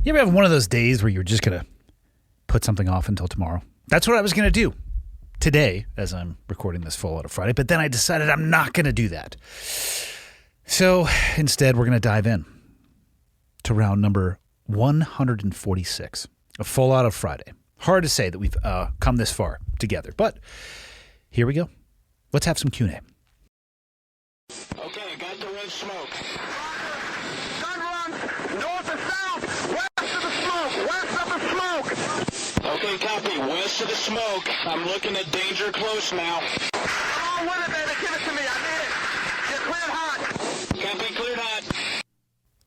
You ever have one of those days where you're just going to put something off until tomorrow? That's what I was going to do today as I'm recording this Fallout of Friday, but then I decided I'm not going to do that. So instead, we're going to dive in to round number 146 of Fallout of Friday. Hard to say that we've come this far together, but here we go. Let's have some Q&A. Okay, got the red smoke. Gun run, north or south, west of the smoke, west of the smoke. Okay, copy, west of the smoke. I'm looking at danger close now. Come on with it, baby, give it to me, I need it. You're cleared hot. Copy, cleared hot.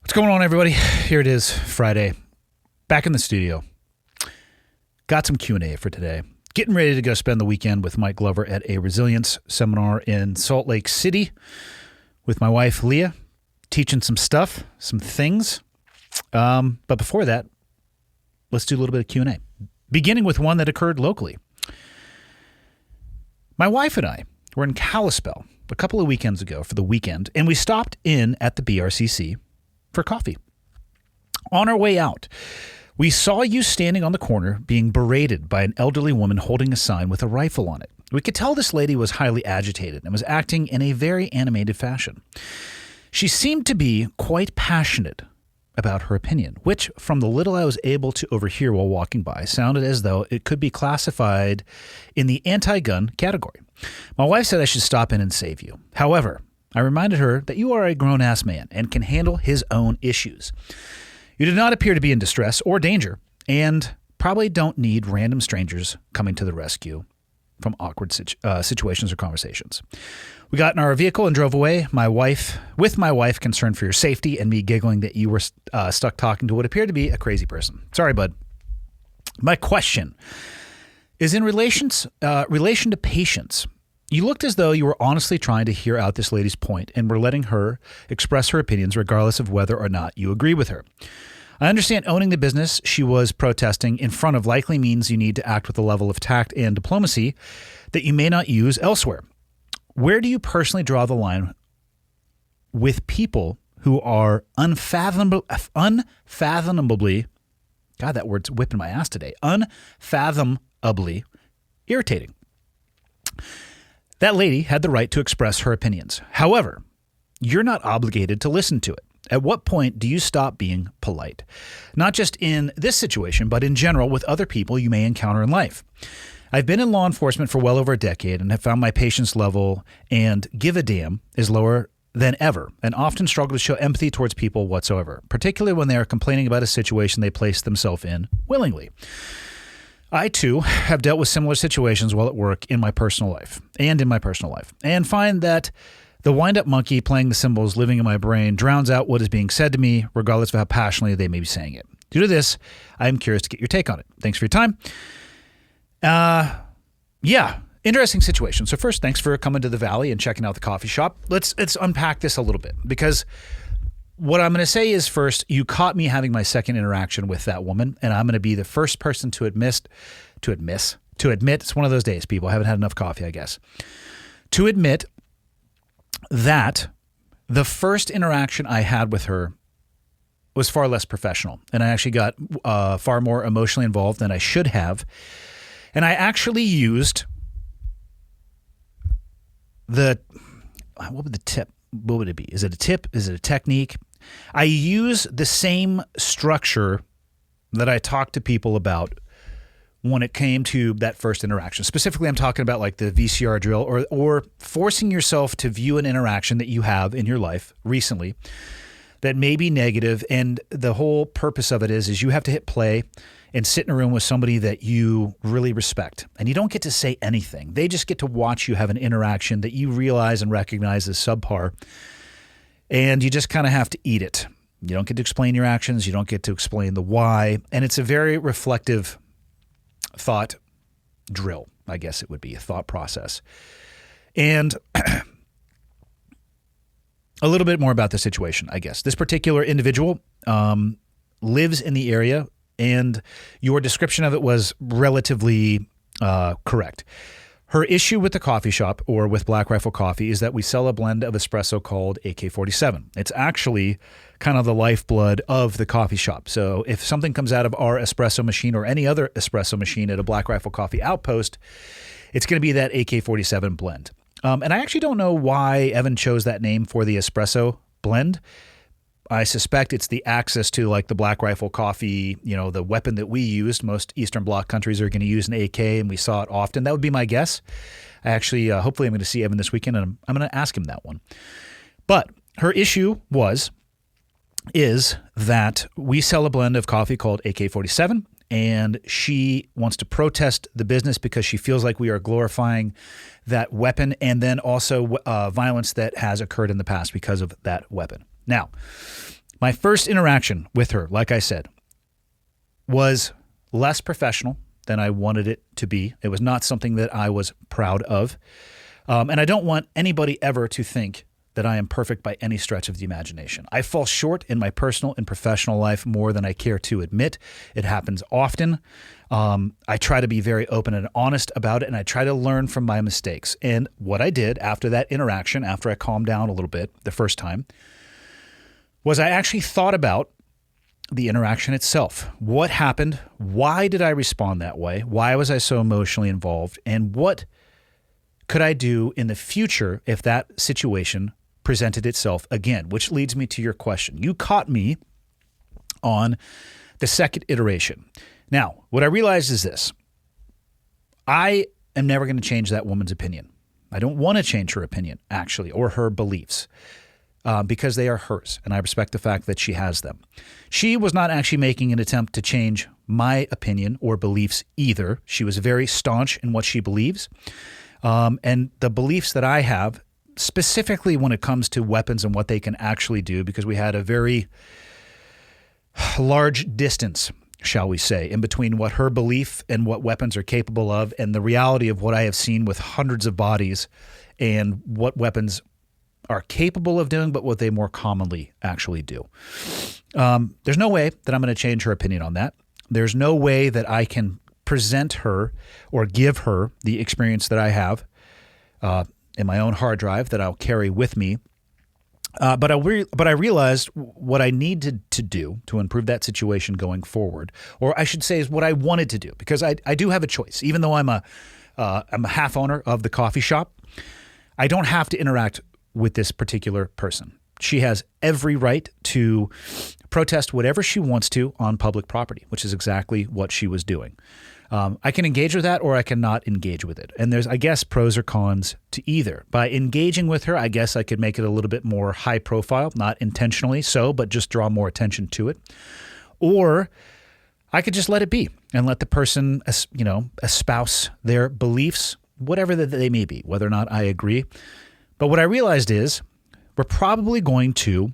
What's going on, everybody? Here it is, Friday. Back in the studio. Got some Q&A for today. Getting ready to go spend the weekend with Mike Glover at a resilience seminar in Salt Lake City with my wife, Leah, teaching some stuff, some things. But before that, let's do a little bit of Q&A, beginning with one that occurred locally. My wife and I were in Kalispell a couple of weekends ago for the weekend, and we stopped in at the BRCC for coffee. On our way out, we saw you standing on the corner being berated by an elderly woman holding a sign with a rifle on it. We could tell this lady was highly agitated and was acting in a very animated fashion. She seemed to be quite passionate about her opinion, which, from the little I was able to overhear while walking by, sounded as though it could be classified in the anti-gun category. My wife said I should stop in and save you. However, I reminded her that you are a grown-ass man and can handle his own issues. You do not appear to be in distress or danger, and probably don't need random strangers coming to the rescue from awkward situations or conversations. We got in our vehicle and drove away, my wife concerned for your safety and me giggling that you were stuck talking to what appeared to be a crazy person. Sorry, bud. My question is in relation to patience. You looked as though you were honestly trying to hear out this lady's point and were letting her express her opinions regardless of whether or not you agree with her. I understand owning the business she was protesting in front of likely means you need to act with a level of tact and diplomacy that you may not use elsewhere. Where do you personally draw the line with people who are unfathomably, God, that word's whipping my ass today, unfathomably irritating? That lady had the right to express her opinions. However, you're not obligated to listen to it. At what point do you stop being polite? Not just in this situation, but in general with other people you may encounter in life. I've been in law enforcement for well over a decade and have found my patience level and give a damn is lower than ever, and often struggle to show empathy towards people whatsoever, particularly when they are complaining about a situation they place themselves in willingly. I, too, have dealt with similar situations while at work in my personal life, and find that the wind-up monkey playing the cymbals living in my brain drowns out what is being said to me, regardless of how passionately they may be saying it. Due to this, I am curious to get your take on it. Thanks for your time. Interesting situation. So first, thanks for coming to the Valley and checking out the coffee shop. Let's unpack this a little bit, because what I'm going to say is, first, you caught me having my second interaction with that woman, and I'm going to be the first person to admit, it's one of those days, people. I haven't had enough coffee, I guess. To admit that the first interaction I had with her was far less professional, and I actually got far more emotionally involved than I should have. And I actually used what would it be? Is it a tip? Is it a technique? I use the same structure that I talked to people about when it came to that first interaction. Specifically, I'm talking about like the VCR drill or forcing yourself to view an interaction that you have in your life recently that may be negative. And the whole purpose of it is you have to hit play and sit in a room with somebody that you really respect. And you don't get to say anything. They just get to watch you have an interaction that you realize and recognize as subpar. And you just kind of have to eat it. You don't get to explain your actions. You don't get to explain the why. And it's a very reflective thought drill, I guess it would be, a thought process. And a little bit more about the situation, I guess. This particular individual lives in the area, and your description of it was relatively correct. Her issue with the coffee shop or with Black Rifle Coffee is that we sell a blend of espresso called AK-47. It's actually kind of the lifeblood of the coffee shop. So if something comes out of our espresso machine or any other espresso machine at a Black Rifle Coffee outpost, it's going to be that AK-47 blend. And I actually don't know why Evan chose that name for the espresso blend. I suspect it's the access to like the Black Rifle Coffee, the weapon that we used. Most Eastern Bloc countries are going to use an AK, and we saw it often. That would be my guess. I actually, hopefully I'm going to see Evan this weekend, and I'm going to ask him that one. But her issue is that we sell a blend of coffee called AK-47, and she wants to protest the business because she feels like we are glorifying that weapon and then also violence that has occurred in the past because of that weapon. Now, my first interaction with her, like I said, was less professional than I wanted it to be. It was not something that I was proud of. And I don't want anybody ever to think that I am perfect by any stretch of the imagination. I fall short in my personal and professional life more than I care to admit. It happens often. I try to be very open and honest about it, and I try to learn from my mistakes. And what I did after that interaction, after I calmed down a little bit the first time, was I actually thought about the interaction itself. What happened? Why did I respond that way? Why was I so emotionally involved? And what could I do in the future if that situation presented itself again? Which leads me to your question. You caught me on the second iteration. Now, what I realized is this. I am never going to change that woman's opinion. I don't want to change her opinion, actually, or her beliefs. Because they are hers, and I respect the fact that she has them. She was not actually making an attempt to change my opinion or beliefs either. She was very staunch in what she believes. And the beliefs that I have, specifically when it comes to weapons and what they can actually do, because we had a very large distance, shall we say, in between what her belief and what weapons are capable of and the reality of what I have seen with hundreds of bodies and what weapons are capable of doing, but what they more commonly actually do. There's no way that I'm going to change her opinion on that. There's no way that I can present her or give her the experience that I have in my own hard drive that I'll carry with me. But I realized what I needed to do to improve that situation going forward, or I should say is what I wanted to do, because I do have a choice. Even though I'm a half owner of the coffee shop, I don't have to interact with this particular person. She has every right to protest whatever she wants to on public property, which is exactly what she was doing. I can engage with that or I cannot engage with it. And there's, I guess, pros or cons to either. By engaging with her, I guess I could make it a little bit more high profile, not intentionally so, but just draw more attention to it. Or I could just let it be and let the person, espouse their beliefs, whatever that they may be, whether or not I agree. But what I realized is we're probably going to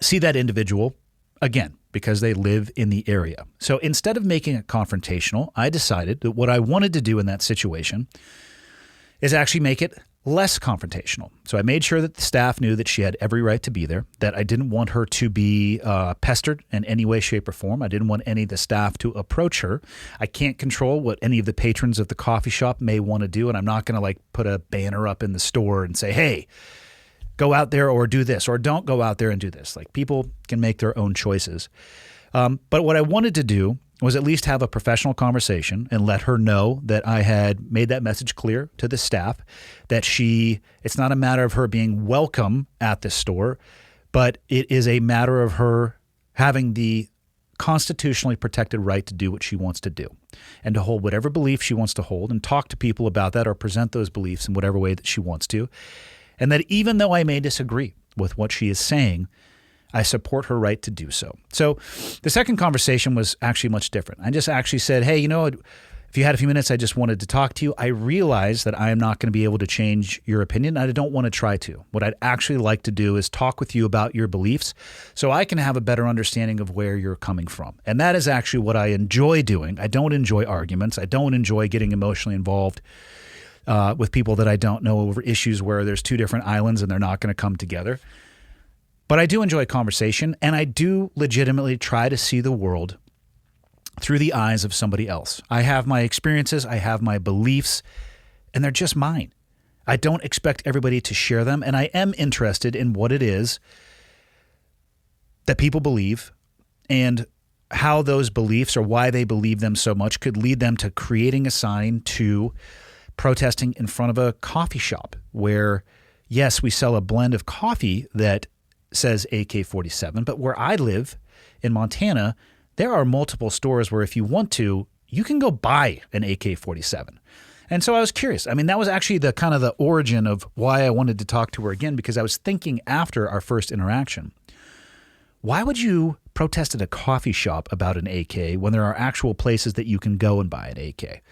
see that individual again because they live in the area. So instead of making it confrontational, I decided that what I wanted to do in that situation is actually make it less confrontational. So I made sure that the staff knew that she had every right to be there, that I didn't want her to be pestered in any way, shape, or form. I didn't want any of the staff to approach her. I can't control what any of the patrons of the coffee shop may want to do, and I'm not going to put a banner up in the store and say, hey, go out there or do this, or don't go out there and do this. People can make their own choices. But what I wanted to do was at least have a professional conversation and let her know that I had made that message clear to the staff, that it's not a matter of her being welcome at the store, but it is a matter of her having the constitutionally protected right to do what she wants to do and to hold whatever belief she wants to hold and talk to people about that or present those beliefs in whatever way that she wants to. And that even though I may disagree with what she is saying, I support her right to do so. So the second conversation was actually much different. I just actually said, hey, if you had a few minutes, I just wanted to talk to you. I realize that I am not going to be able to change your opinion. I don't want to try to. What I'd actually like to do is talk with you about your beliefs so I can have a better understanding of where you're coming from. And that is actually what I enjoy doing. I don't enjoy arguments. I don't enjoy getting emotionally involved with people that I don't know over issues where there's two different islands and they're not going to come together. But I do enjoy conversation, and I do legitimately try to see the world through the eyes of somebody else. I have my experiences, I have my beliefs, and they're just mine. I don't expect everybody to share them, and I am interested in what it is that people believe and how those beliefs or why they believe them so much could lead them to creating a sign, to protesting in front of a coffee shop where, yes, we sell a blend of coffee that says AK-47, but where I live in Montana, there are multiple stores where if you want to, you can go buy an AK-47. And so I was curious. I mean, that was actually the kind of the origin of why I wanted to talk to her again, because I was thinking after our first interaction, why would you protest at a coffee shop about an AK when there are actual places that you can go and buy an AK?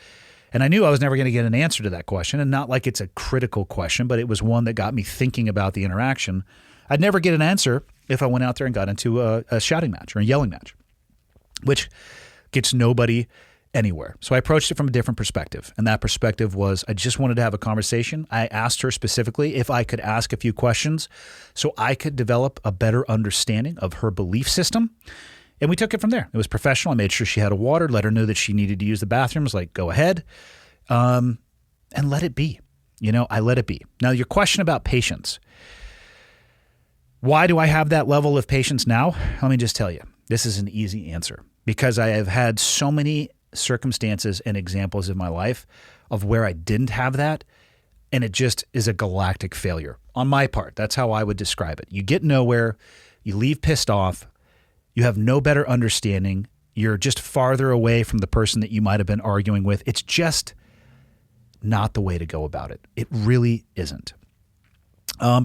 And I knew I was never going to get an answer to that question, and not like it's a critical question, but it was one that got me thinking about the interaction. I'd never get an answer if I went out there and got into a shouting match or a yelling match, which gets nobody anywhere. So I approached it from a different perspective, and that perspective was I just wanted to have a conversation. I asked her specifically if I could ask a few questions so I could develop a better understanding of her belief system, and we took it from there. It was professional. I made sure she had a water, let her know that she needed to use the bathrooms, like go ahead, and let it be. I let it be. Now, your question about patience. Why do I have that level of patience now? Let me just tell you, this is an easy answer because I have had so many circumstances and examples in my life of where I didn't have that, and it just is a galactic failure on my part. That's how I would describe it. You get nowhere, you leave pissed off, you have no better understanding, you're just farther away from the person that you might have been arguing with. It's just not the way to go about it. It really isn't.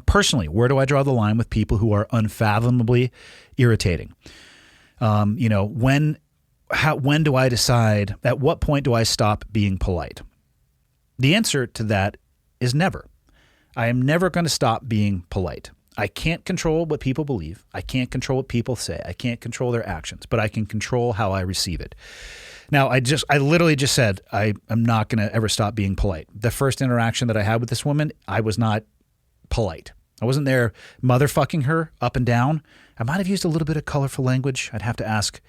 Personally, where do I draw the line with people who are unfathomably irritating? When do I decide, at what point do I stop being polite? The answer to that is never. I am never going to stop being polite. I can't control what people believe. I can't control what people say. I can't control their actions, but I can control how I receive it. Now, I literally just said I am not going to ever stop being polite. The first interaction that I had with this woman, I was not polite. I wasn't there motherfucking her up and down. I might have used a little bit of colorful language. I'd have to ask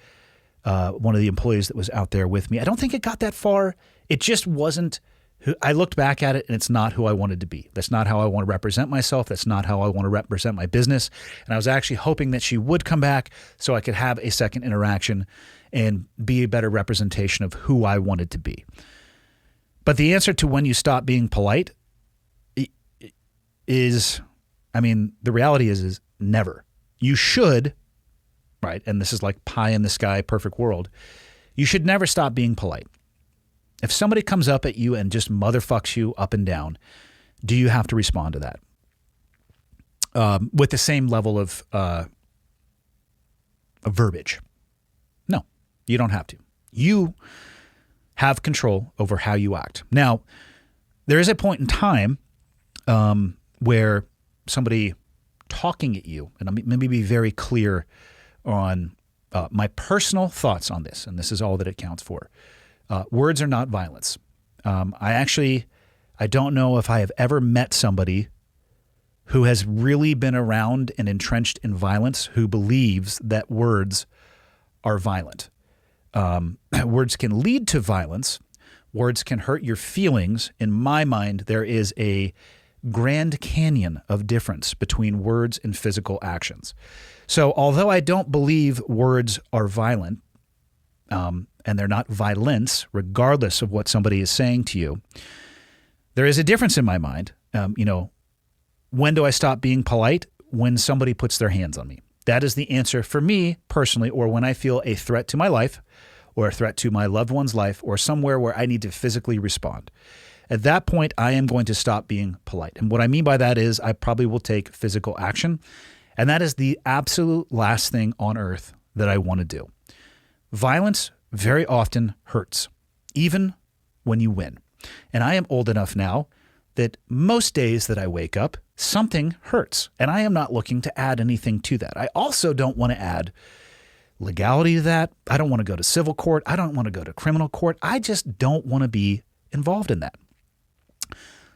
one of the employees that was out there with me. I don't think it got that far. It just wasn't who I looked back at it, and it's not who I wanted to be. That's not how I want to represent myself. That's not how I want to represent my business. And I was actually hoping that she would come back so I could have a second interaction and be a better representation of who I wanted to be. But the answer to when you stop being polite is, the reality is never. You should, right? And this is like pie in the sky, perfect world. You should never stop being polite. If somebody comes up at you and just motherfucks you up and down, do you have to respond to that? With the same level of verbiage? No, you don't have to. You have control over how you act. Now, there is a point in time where somebody talking at you, and let me be very clear on my personal thoughts on this, and this is all that it counts for. Words are not violence. I don't know if I have ever met somebody who has really been around and entrenched in violence who believes that words are violent. Words can lead to violence. Words can hurt your feelings. In my mind, there is a Grand Canyon of difference between words and physical actions. So although I don't believe words are violent, and they're not violence, regardless of what somebody is saying to you, there is a difference in my mind. When do I stop being polite? When somebody puts their hands on me. That is the answer for me personally, or when I feel a threat to my life or a threat to my loved one's life or somewhere where I need to physically respond. At that point, I am going to stop being polite. And what I mean by that is I probably will take physical action. And that is the absolute last thing on earth that I want to do. Violence very often hurts, even when you win. And I am old enough now that most days that I wake up, something hurts. And I am not looking to add anything to that. I also don't want to add legality to that. I don't want to go to civil court. I don't want to go to criminal court. I just don't want to be involved in that.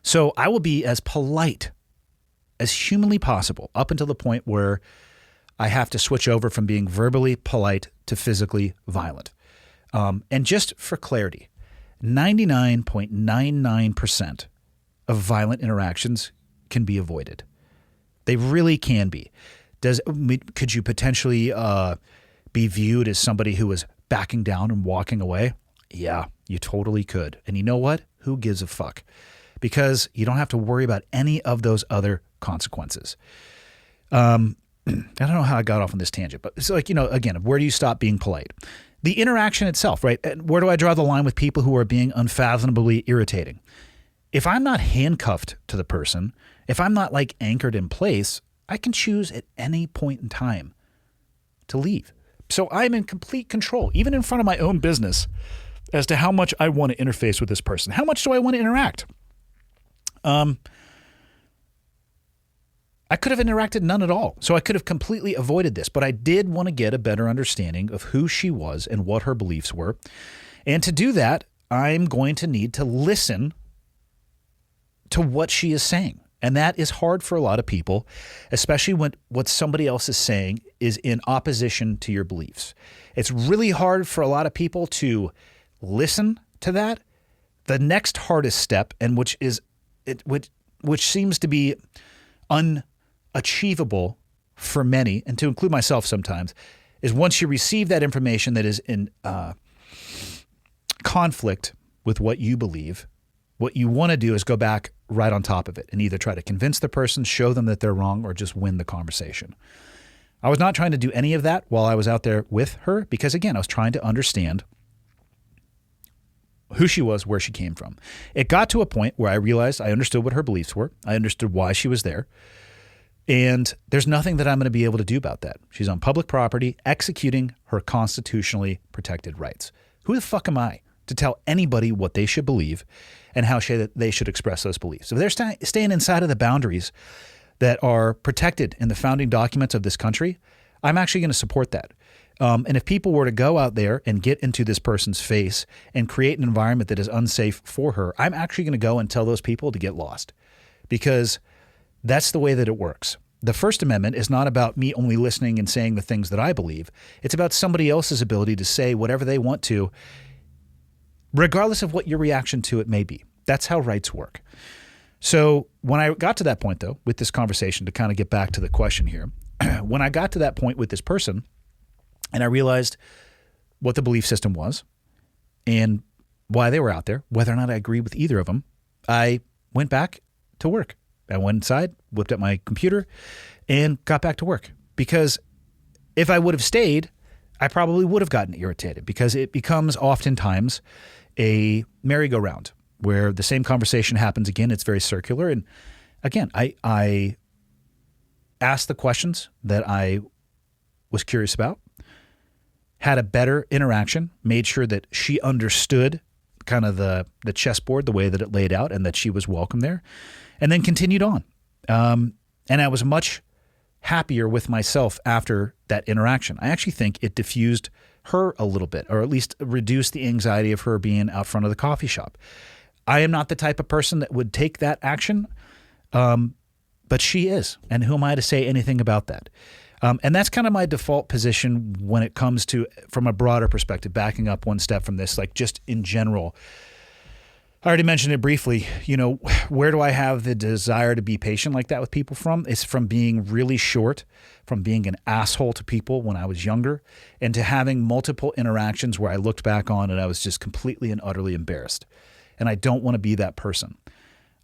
So I will be as polite as humanly possible up until the point where I have to switch over from being verbally polite to physically violent. And just for clarity, 99.99% of violent interactions can be avoided. They really can be. Could you potentially be viewed as somebody who is backing down and walking away? Yeah, you totally could. And you know what? Who gives a fuck? Because you don't have to worry about any of those other consequences. I don't know how I got off on this tangent, but it's like, again, where do you stop being polite? The interaction itself, right? And where do I draw the line with people who are being unfathomably irritating? If I'm not handcuffed to the person, if I'm not like anchored in place, I can choose at any point in time to leave. So I'm in complete control, even in front of my own business, as to how much I want to interface with this person. How much do I want to interact? I could have interacted none at all. So I could have completely avoided this, but I did want to get a better understanding of who she was and what her beliefs were. And to do that, I'm going to need to listen to what she is saying. And that is hard for a lot of people, especially when what somebody else is saying is in opposition to your beliefs. It's really hard for a lot of people to listen to that. The next hardest step, and which seems to be unachievable for many, and to include myself sometimes, is once you receive that information that is in conflict with what you believe, what you want to do is go back right on top of it and either try to convince the person, show them that they're wrong, or just win the conversation. I was not trying to do any of that while I was out there with her because, again, I was trying to understand who she was, where she came from. It got to a point where I realized I understood what her beliefs were. I understood why she was there. And there's nothing that I'm going to be able to do about that. She's on public property executing her constitutionally protected rights. Who the fuck am I to tell anybody what they should believe and how they should express those beliefs? If they're staying inside of the boundaries that are protected in the founding documents of this country, I'm actually going to support that. And if people were to go out there and get into this person's face and create an environment that is unsafe for her, I'm actually going to go and tell those people to get lost, because that's the way that it works. The First Amendment is not about me only listening and saying the things that I believe. It's about somebody else's ability to say whatever they want to, regardless of what your reaction to it may be. That's how rights work. So when I got to that point, though, with this conversation, to kind of get back to the question here, when I got to that point with this person, and I realized what the belief system was and why they were out there, whether or not I agree with either of them, I went back to work. I went inside, whipped up my computer, and got back to work. Because if I would have stayed, I probably would have gotten irritated, because it becomes oftentimes a merry-go-round where the same conversation happens again. It's very circular. And again, I asked the questions that I was curious about, had a better interaction, made sure that she understood kind of the chessboard, the way that it laid out, and that she was welcome there, and then continued on. And I was much happier with myself after that interaction. I actually think it diffused her a little bit, or at least reduced the anxiety of her being out front of the coffee shop. I am not the type of person that would take that action, but she is. And who am I to say anything about that? And that's kind of my default position when it comes to, from a broader perspective, backing up one step from this, like just in general. I already mentioned it briefly. Where do I have the desire to be patient like that with people from? It's from being really short, from being an asshole to people when I was younger, and to having multiple interactions where I looked back on and I was just completely and utterly embarrassed. And I don't want to be that person.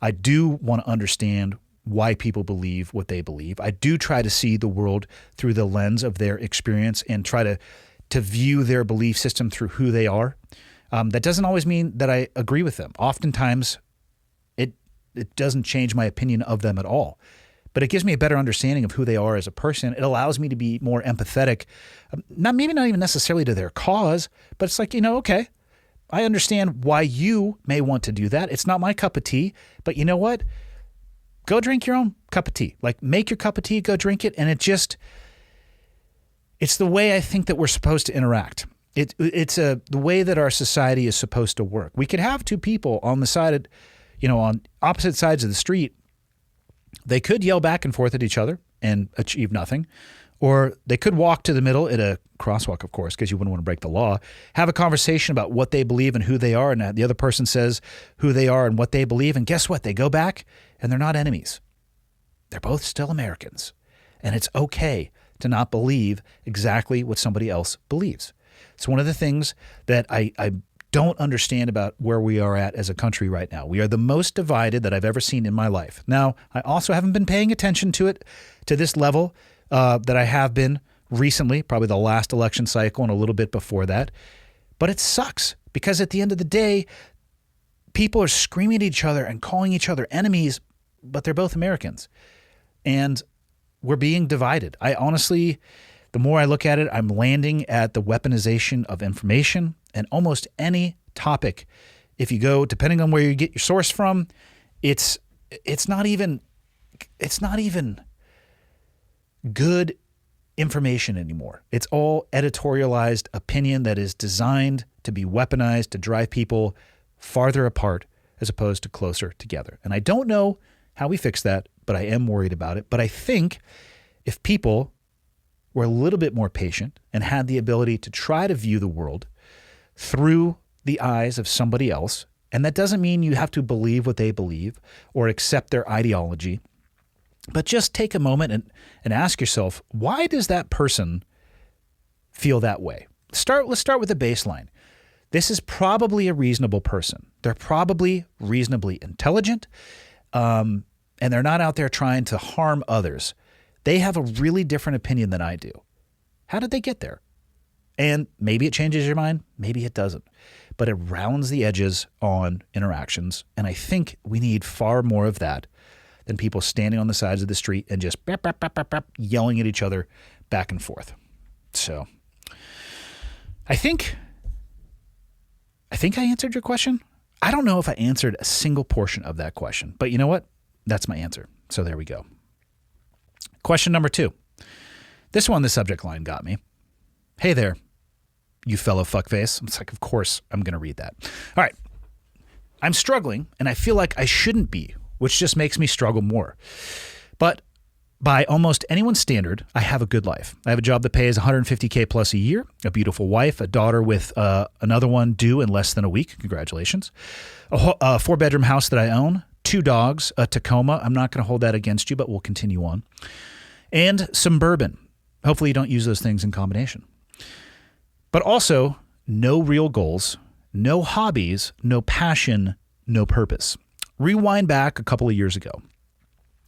I do want to understand why people believe what they believe. I do try to see the world through the lens of their experience and try to view their belief system through who they are. That doesn't always mean that I agree with them. Oftentimes, it doesn't change my opinion of them at all. But it gives me a better understanding of who they are as a person. It allows me to be more empathetic, maybe not even necessarily to their cause, but it's like, okay, I understand why you may want to do that. It's not my cup of tea, but you know what? Go drink your own cup of tea. Like, make your cup of tea, go drink it. And it's the way I think that we're supposed to interact. It's the way that our society is supposed to work. We could have two people on the side, on opposite sides of the street. They could yell back and forth at each other and achieve nothing. Or they could walk to the middle at a crosswalk, of course, because you wouldn't want to break the law, have a conversation about what they believe and who they are, and the other person says who they are and what they believe, and guess what? They go back, and they're not enemies. They're both still Americans, and it's okay to not believe exactly what somebody else believes. It's one of the things that I don't understand about where we are at as a country right now. We are the most divided that I've ever seen in my life. Now, I also haven't been paying attention to it to this level that I have been recently, probably the last election cycle and a little bit before that. But it sucks because at the end of the day, people are screaming at each other and calling each other enemies, but they're both Americans. And we're being divided. I honestly, the more I look at it, I'm landing at the weaponization of information and almost any topic. If you go, depending on where you get your source from, it's not even good information anymore. It's all editorialized opinion that is designed to be weaponized to drive people farther apart as opposed to closer together. And I don't know how we fix that, but I am worried about it. But I think if people were a little bit more patient and had the ability to try to view the world through the eyes of somebody else, and that doesn't mean you have to believe what they believe or accept their ideology, but just take a moment and ask yourself, why does that person feel that way? Let's start with the baseline. This is probably a reasonable person. They're probably reasonably intelligent, and they're not out there trying to harm others. They have a really different opinion than I do. How did they get there? And maybe it changes your mind, maybe it doesn't. But it rounds the edges on interactions, and I think we need far more of that than people standing on the sides of the street and just bap, bap, bap, bap, bap, yelling at each other back and forth. So I think I answered your question. I don't know if I answered a single portion of that question, but you know what? That's my answer. So there we go. Question number 2. This one, the subject line got me. Hey there, you fellow fuckface. It's like, of course I'm going to read that. All right. I'm struggling, and I feel like I shouldn't be, which just makes me struggle more. But by almost anyone's standard, I have a good life. I have a job that pays $150K plus a year, a beautiful wife, a daughter with another one due in less than a week. Congratulations. A 4-bedroom house that I own, 2 dogs, a Tacoma. I'm not going to hold that against you, but we'll continue on. And some bourbon. Hopefully you don't use those things in combination. But also no real goals, no hobbies, no passion, no purpose. Rewind back a couple of years ago.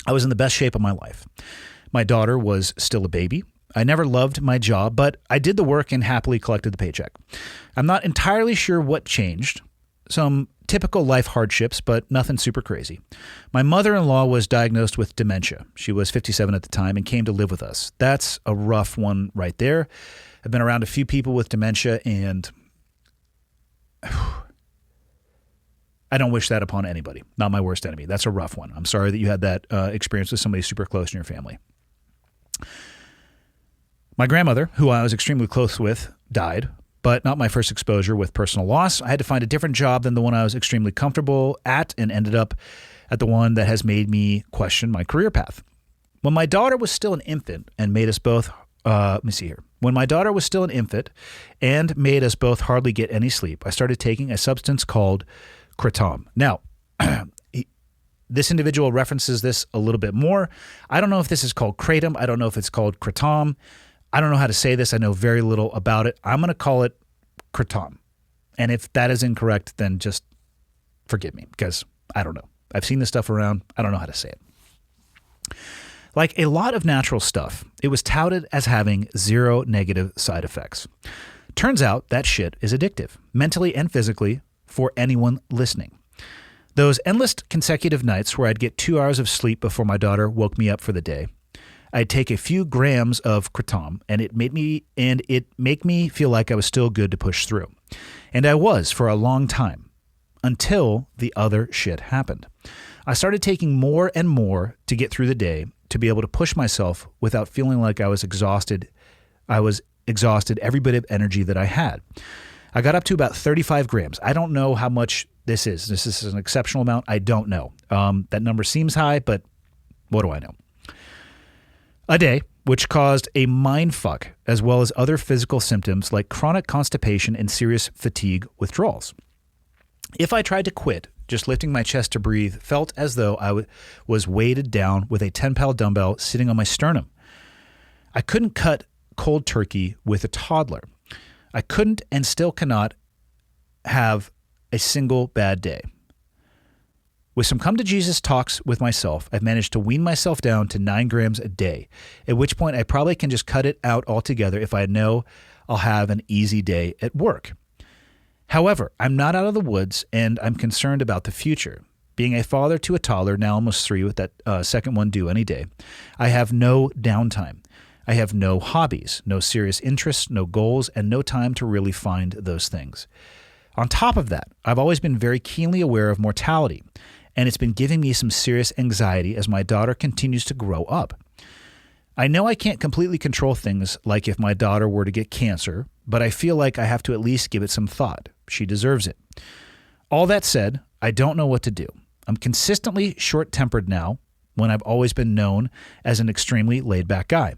I was in the best shape of my life. My daughter was still a baby. I never loved my job, but I did the work and happily collected the paycheck. I'm not entirely sure what changed. Some typical life hardships, but nothing super crazy. My mother-in-law was diagnosed with dementia. She was 57 at the time and came to live with us. That's a rough one right there. I've been around a few people with dementia, and I don't wish that upon anybody. Not my worst enemy. That's a rough one. I'm sorry that you had that experience with somebody super close in your family. My grandmother, who I was extremely close with, died, but not my first exposure with personal loss. I had to find a different job than the one I was extremely comfortable at and ended up at the one that has made me question my career path. When my daughter was still an infant and made us both, When my daughter was still an infant and made us both hardly get any sleep, I started taking a substance called kratom. Now, this individual references this a little bit more. I don't know if this is called kratom. I don't know if it's called kratom. I don't know how to say this. I know very little about it. I'm going to call it kratom. And if that is incorrect, then just forgive me because I don't know. I've seen this stuff around. I don't know how to say it. Like a lot of natural stuff, it was touted as having 0 negative side effects. Turns out that shit is addictive, mentally and physically, for anyone listening. Those endless consecutive nights where I'd get 2 hours of sleep before my daughter woke me up for the day, I'd take a few grams of kratom, and it made me feel like I was still good to push through. And I was for a long time, until the other shit happened. I started taking more and more to get through the day, to be able to push myself without feeling like I was exhausted. I was exhausted every bit of energy that I had. I got up to about 35 grams. I don't know how much this is. This is an exceptional amount. I don't know. That number seems high, but what do I know? A day, which caused a mind fuck as well as other physical symptoms like chronic constipation and serious fatigue withdrawals. If I tried to quit, just lifting my chest to breathe felt as though I was weighted down with a 10-pound dumbbell sitting on my sternum. I couldn't cut cold turkey with a toddler. I couldn't and still cannot have a single bad day. With some come to Jesus talks with myself, I've managed to wean myself down to 9 grams a day, at which point I probably can just cut it out altogether if I know I'll have an easy day at work. However, I'm not out of the woods and I'm concerned about the future. Being a father to a toddler, now almost 3 with that second one due any day, I have no downtime. I have no hobbies, no serious interests, no goals, and no time to really find those things. On top of that, I've always been very keenly aware of mortality, and it's been giving me some serious anxiety as my daughter continues to grow up. I know I can't completely control things like if my daughter were to get cancer, but I feel like I have to at least give it some thought. She deserves it. All that said, I don't know what to do. I'm consistently short-tempered now when I've always been known as an extremely laid-back guy.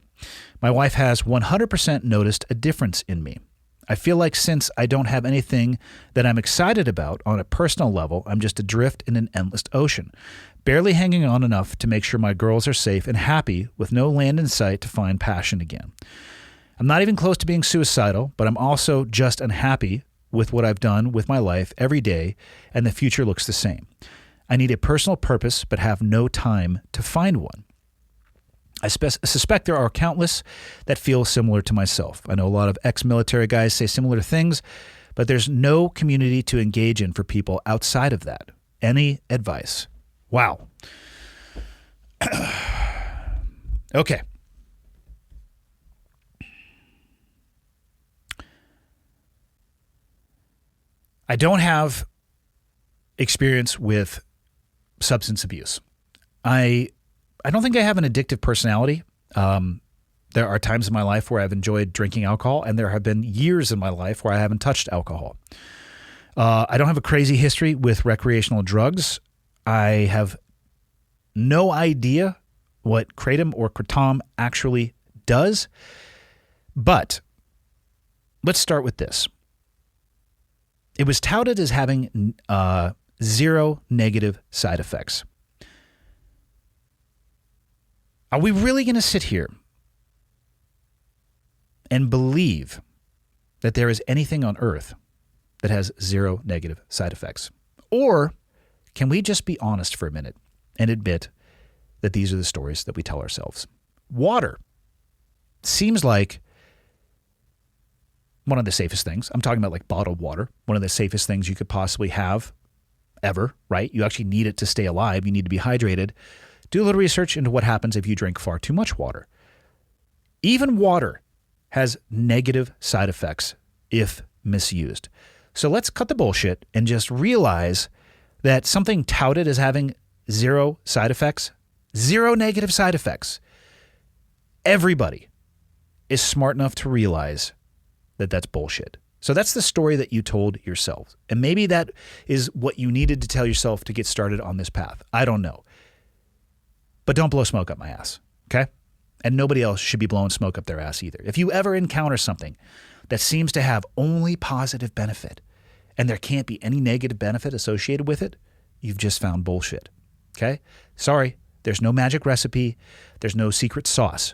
My wife has 100% noticed a difference in me. I feel like since I don't have anything that I'm excited about on a personal level, I'm just adrift in an endless ocean, barely hanging on enough to make sure my girls are safe and happy with no land in sight to find passion again. I'm not even close to being suicidal, but I'm also just unhappy with what I've done with my life every day, and the future looks the same. I need a personal purpose, but have no time to find one. I suspect there are countless that feel similar to myself. I know a lot of ex-military guys say similar things, but there's no community to engage in for people outside of that. Any advice? Wow. Okay. I don't have experience with substance abuse. I don't think I have an addictive personality. There are times in my life where I've enjoyed drinking alcohol, and there have been years in my life where I haven't touched alcohol. I don't have a crazy history with recreational drugs. I have no idea what kratom or kratom actually does. But let's start with this. It was touted as having 0 negative side effects. Are we really going to sit here and believe that there is anything on earth that has 0 negative side effects? Or can we just be honest for a minute and admit that these are the stories that we tell ourselves? Water seems like one of the safest things. I'm talking about like bottled water, one of the safest things you could possibly have ever, right? You actually need it to stay alive. You need to be hydrated. Do a little research into what happens if you drink far too much water. Even water has negative side effects if misused. So let's cut the bullshit and just realize that something touted as having 0 side effects, 0 negative side effects. Everybody is smart enough to realize that that's bullshit. So that's the story that you told yourself. And maybe that is what you needed to tell yourself to get started on this path. I don't know. But don't blow smoke up my ass, okay? And nobody else should be blowing smoke up their ass either. If you ever encounter something that seems to have only positive benefit and there can't be any negative benefit associated with it, you've just found bullshit, okay? Sorry, there's no magic recipe. There's no secret sauce.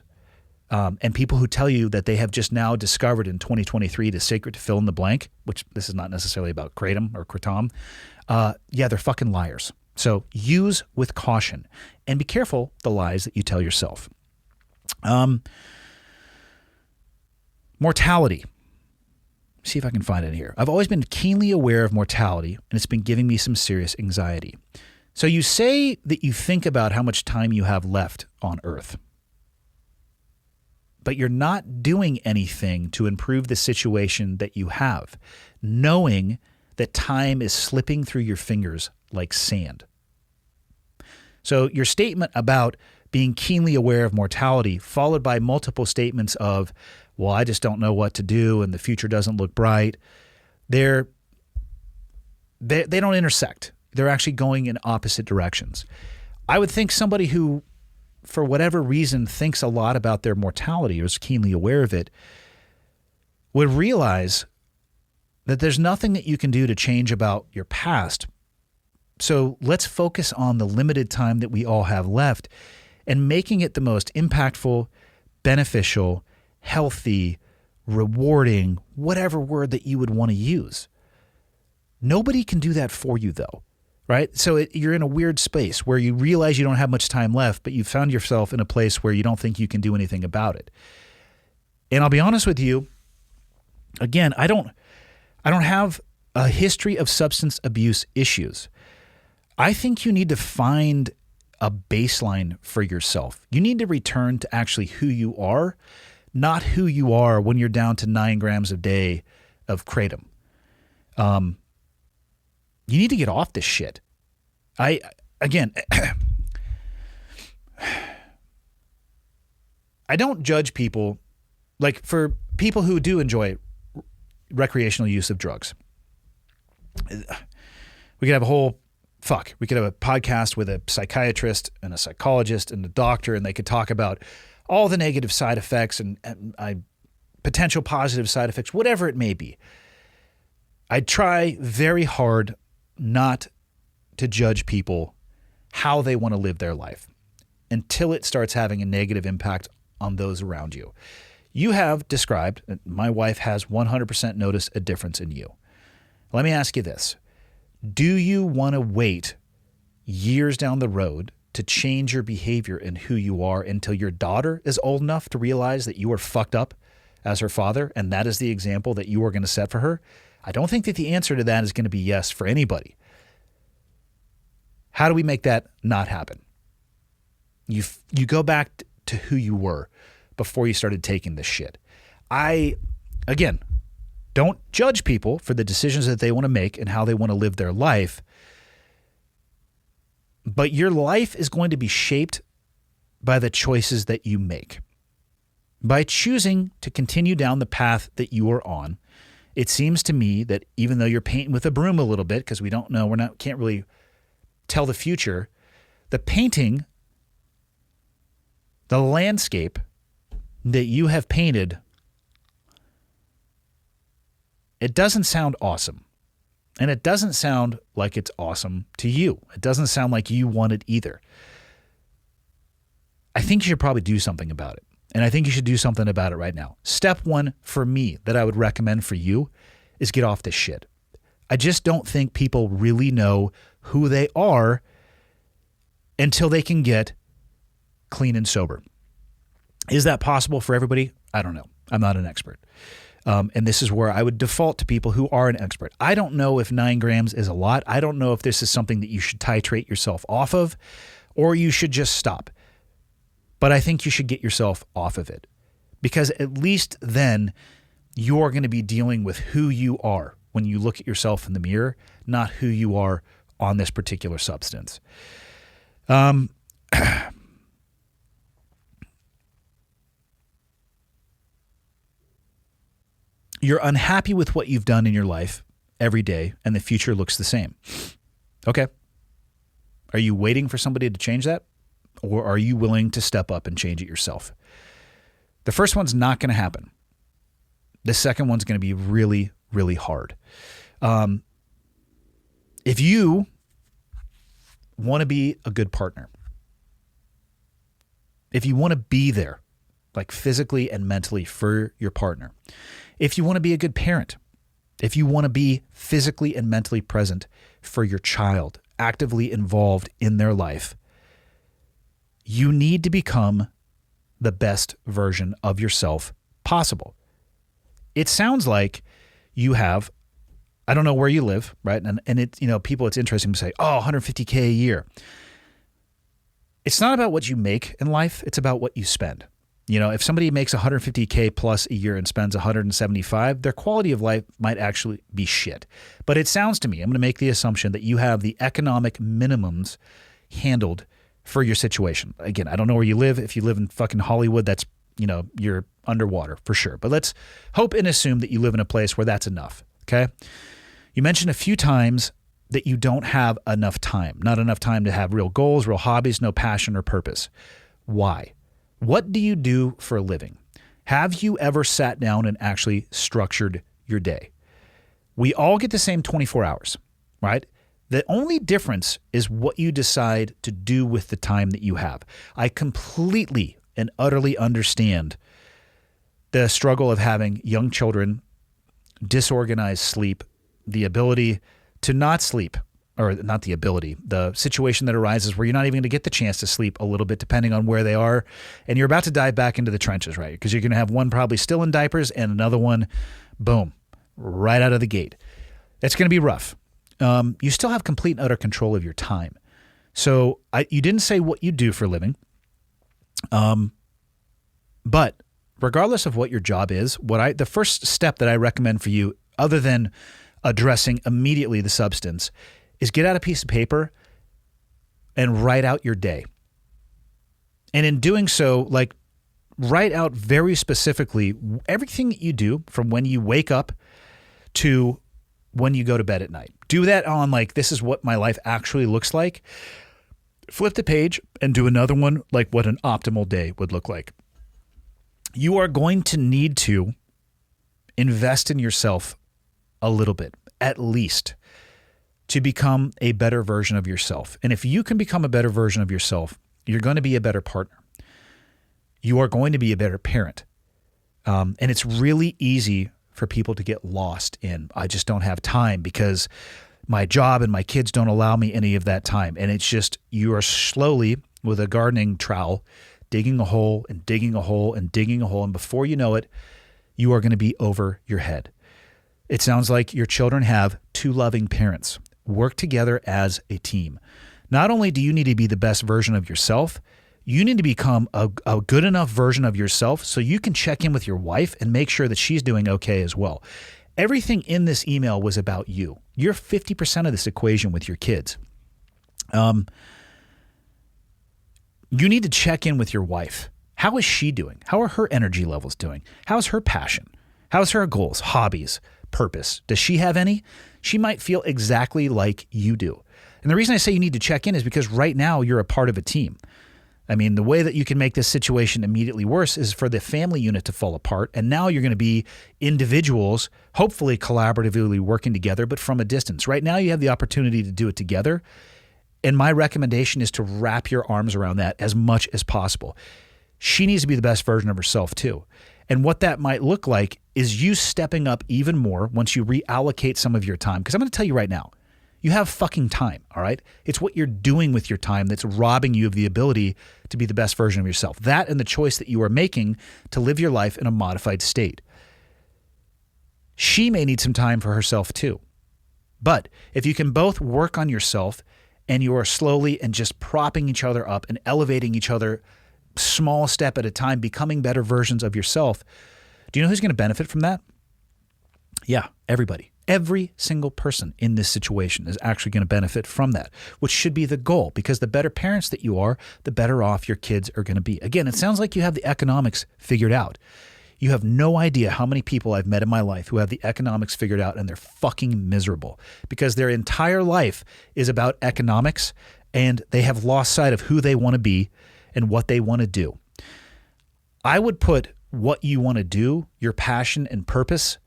And people who tell you that they have just now discovered in 2023 the secret to fill in the blank, which this is not necessarily about kratom or kratom, yeah, they're fucking liars. So use with caution and be careful the lies that you tell yourself. Mortality. See if I can find it here. I've always been keenly aware of mortality, and it's been giving me some serious anxiety. So you say that you think about how much time you have left on Earth, but you're not doing anything to improve the situation that you have, knowing that time is slipping through your fingers like sand. So your statement about being keenly aware of mortality, followed by multiple statements of, well, I just don't know what to do and the future doesn't look bright, they don't intersect. They're actually going in opposite directions. I would think somebody who for whatever reason, thinks a lot about their mortality or is keenly aware of it, would realize that there's nothing that you can do to change about your past. So let's focus on the limited time that we all have left and making it the most impactful, beneficial, healthy, rewarding, whatever word that you would want to use. Nobody can do that for you, though, right? So you're in a weird space where you realize you don't have much time left, but you found yourself in a place where you don't think you can do anything about it. And I'll be honest with you, again, I don't have a history of substance abuse issues. I think you need to find a baseline for yourself. You need to return to actually who you are, not who you are when you're down to 9 grams a day of kratom. You need to get off this shit. Again, I don't judge people. Like, for people who do enjoy recreational use of drugs, we could have we could have a podcast with a psychiatrist and a psychologist and a doctor, and they could talk about all the negative side effects and potential positive side effects, whatever it may be. I try very hard not to judge people how they want to live their life until it starts having a negative impact on those around you. You have described, my wife has 100% noticed a difference in you. Let me ask you this. Do you want to wait years down the road to change your behavior and who you are until your daughter is old enough to realize that you are fucked up as her father, and that is the example that you are going to set for her? I don't think that the answer to that is going to be yes for anybody. How do we make that not happen? You go back to who you were before you started taking this shit. Again, don't judge people for the decisions that they want to make and how they want to live their life. But your life is going to be shaped by the choices that you make. By choosing to continue down the path that you are on, it seems to me that even though you're painting with a broom a little bit, because we don't know, can't really tell the future, the painting, the landscape that you have painted, it doesn't sound awesome. And it doesn't sound like it's awesome to you. It doesn't sound like you want it either. I think you should probably do something about it. And I think you should do something about it right now. Step one for me that I would recommend for you is get off this shit. I just don't think people really know who they are until they can get clean and sober. Is that possible for everybody? I don't know. I'm not an expert. And this is where I would default to people who are an expert. I don't know if 9 grams is a lot. I don't know if this is something that you should titrate yourself off of, or you should just stop. But I think you should get yourself off of it, because at least then you're going to be dealing with who you are when you look at yourself in the mirror, not who you are on this particular substance. You're unhappy with what you've done in your life every day, and the future looks the same. Okay. Are you waiting for somebody to change that? Or are you willing to step up and change it yourself? The first one's not going to happen. The second one's going to be really, really hard. If you want to be a good partner, if you want to be there, like physically and mentally for your partner, if you want to be a good parent, if you want to be physically and mentally present for your child, actively involved in their life, you need to become the best version of yourself possible. It sounds like you have, I don't know where you live, right? And it, people, it's interesting to say, oh, $150K a year. It's not about what you make in life. It's about what you spend. If somebody makes $150K plus a year and spends $175, their quality of life might actually be shit. But it sounds to me, I'm going to make the assumption that you have the economic minimums handled for your situation. Again, I don't know where you live. If you live in fucking Hollywood, that's, you're underwater for sure. But let's hope and assume that you live in a place where that's enough, okay? You mentioned a few times that you don't have enough time, not enough time to have real goals, real hobbies, no passion or purpose. why. What do you do for a living? Have you ever sat down and actually structured your day? We all get the same 24 hours, right? The only difference is what you decide to do with the time that you have. I completely and utterly understand the struggle of having young children, disorganized sleep, the ability to not sleep, or not the ability, the situation that arises where you're not even going to get the chance to sleep a little bit depending on where they are, and you're about to dive back into the trenches, right? Because you're going to have one probably still in diapers and another one, boom, right out of the gate. It's going to be rough. You still have complete and utter control of your time. So you didn't say what you do for a living, but regardless of what your job is, the first step that I recommend for you, other than addressing immediately the substance, is get out a piece of paper and write out your day. And in doing so, like, write out very specifically everything that you do from when you wake up to when you go to bed at night. Do that on, like, this is what my life actually looks like. Flip the page and do another one, like what an optimal day would look like. You are going to need to invest in yourself a little bit, at least, to become a better version of yourself. And if you can become a better version of yourself, you're going to be a better partner. You are going to be a better parent. And it's really easy for people to get lost in, I just don't have time because my job and my kids don't allow me any of that time. And it's just, you are slowly, with a gardening trowel, digging a hole and digging a hole and digging a hole. And before you know it, you are going to be over your head. It sounds like your children have two loving parents. Work together as a team. Not only do you need to be the best version of yourself, you need to become a good enough version of yourself so you can check in with your wife and make sure that she's doing okay as well. Everything in this email was about you. You're 50% of this equation with your kids. You need to check in with your wife. How is she doing? How are her energy levels doing? How's her passion? How's her goals, hobbies, purpose? Does she have any? She might feel exactly like you do. And the reason I say you need to check in is because right now you're a part of a team. I mean, the way that you can make this situation immediately worse is for the family unit to fall apart. And now you're going to be individuals, hopefully collaboratively working together, but from a distance. Right now you have the opportunity to do it together. And my recommendation is to wrap your arms around that as much as possible. She needs to be the best version of herself too. And what that might look like is you stepping up even more once you reallocate some of your time. Because I'm going to tell you right now, you have fucking time, all right? It's what you're doing with your time that's robbing you of the ability to be the best version of yourself. That and the choice that you are making to live your life in a modified state. She may need some time for herself too. But if you can both work on yourself and you are slowly and just propping each other up and elevating each other small step at a time, becoming better versions of yourself, do you know who's going to benefit from that? Yeah, everybody. Every single person in this situation is actually going to benefit from that, which should be the goal, because the better parents that you are, the better off your kids are going to be. Again, it sounds like you have the economics figured out. You have no idea how many people I've met in my life who have the economics figured out and they're fucking miserable because their entire life is about economics and they have lost sight of who they want to be and what they want to do. I would put what you want to do, your passion and purpose,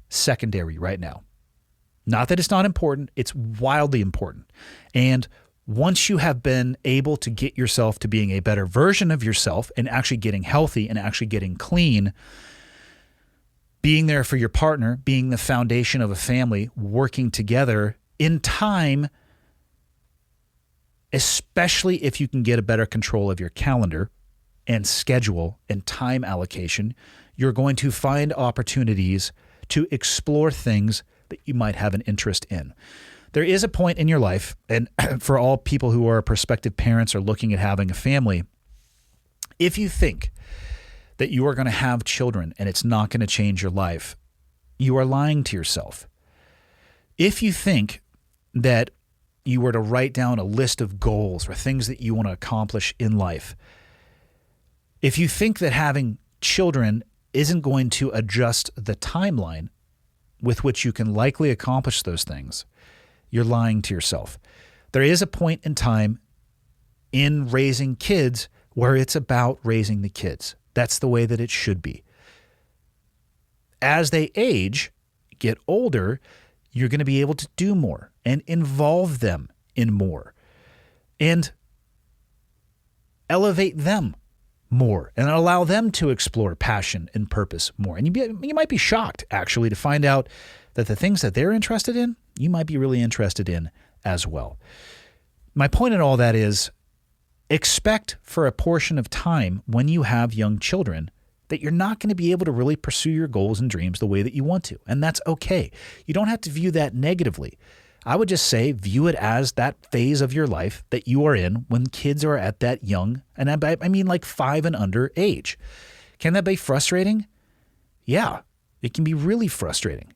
secondary right now. Not that it's not important, it's wildly important. And once you have been able to get yourself to being a better version of yourself and actually getting healthy and actually getting clean, being there for your partner, being the foundation of a family, working together in time, especially if you can get a better control of your calendar and schedule and time allocation, you're going to find opportunities to explore things that you might have an interest in. There is a point in your life, and for all people who are prospective parents or looking at having a family, if you think that you are going to have children and it's not going to change your life, you are lying to yourself. If you think that you were to write down a list of goals or things that you want to accomplish in life, if you think that having children isn't going to adjust the timeline with which you can likely accomplish those things, you're lying to yourself. There is a point in time in raising kids where it's about raising the kids. That's the way that it should be. As they age, get older, you're going to be able to do more and involve them in more and elevate them more and allow them to explore passion and purpose more. And you might be shocked, actually, to find out that the things that they're interested in, you might be really interested in as well. My point in all that is expect for a portion of time when you have young children that you're not going to be able to really pursue your goals and dreams the way that you want to. And that's okay. You don't have to view that negatively. I would just say view it as that phase of your life that you are in when kids are at that young, and I mean like 5 and under age. Can that be frustrating? Yeah, it can be really frustrating.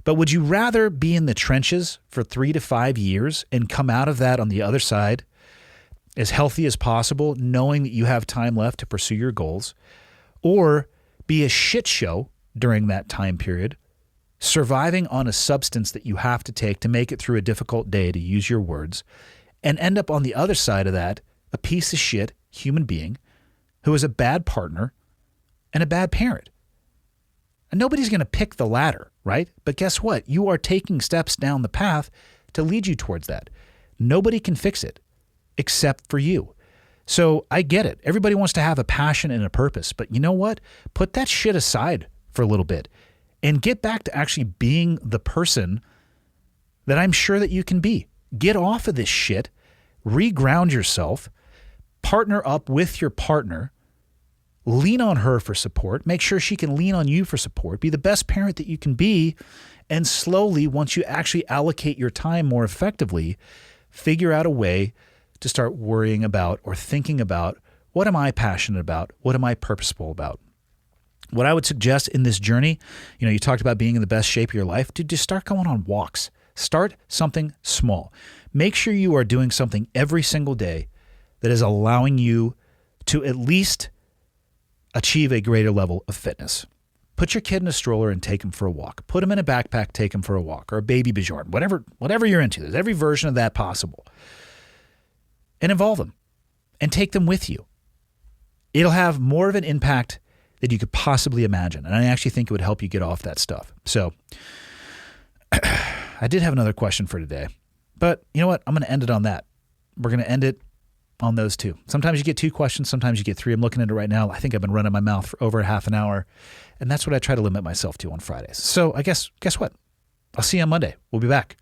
But would you rather be in the trenches for 3 to 5 years and come out of that on the other side as healthy as possible, knowing that you have time left to pursue your goals, or be a shit show during that time period, surviving on a substance that you have to take to make it through a difficult day, to use your words, and end up on the other side of that, a piece of shit human being who is a bad partner and a bad parent? And nobody's going to pick the latter, right? But guess what? You are taking steps down the path to lead you towards that. Nobody can fix it except for you. So I get it. Everybody wants to have a passion and a purpose, but you know what? Put that shit aside for a little bit and get back to actually being the person that I'm sure that you can be. Get off of this shit, reground yourself, partner up with your partner, lean on her for support, make sure she can lean on you for support, be the best parent that you can be, and slowly, once you actually allocate your time more effectively, figure out a way to start worrying about or thinking about, what am I passionate about? What am I purposeful about? What I would suggest in this journey, you talked about being in the best shape of your life, dude, just start going on walks. Start something small. Make sure you are doing something every single day that is allowing you to at least achieve a greater level of fitness. Put your kid in a stroller and take him for a walk. Put him in a backpack, take him for a walk, or a baby Bjorn, whatever you're into. There's every version of that possible. And involve them and take them with you. It'll have more of an impact than you could possibly imagine. And I actually think it would help you get off that stuff. So I did have another question for today, but you know what? I'm going to end it on that. We're going to end it on those two. Sometimes you get 2 questions. Sometimes you get 3. I'm looking at it right now. I think I've been running my mouth for over half an hour, and that's what I try to limit myself to on Fridays. So I guess what? I'll see you on Monday. We'll be back.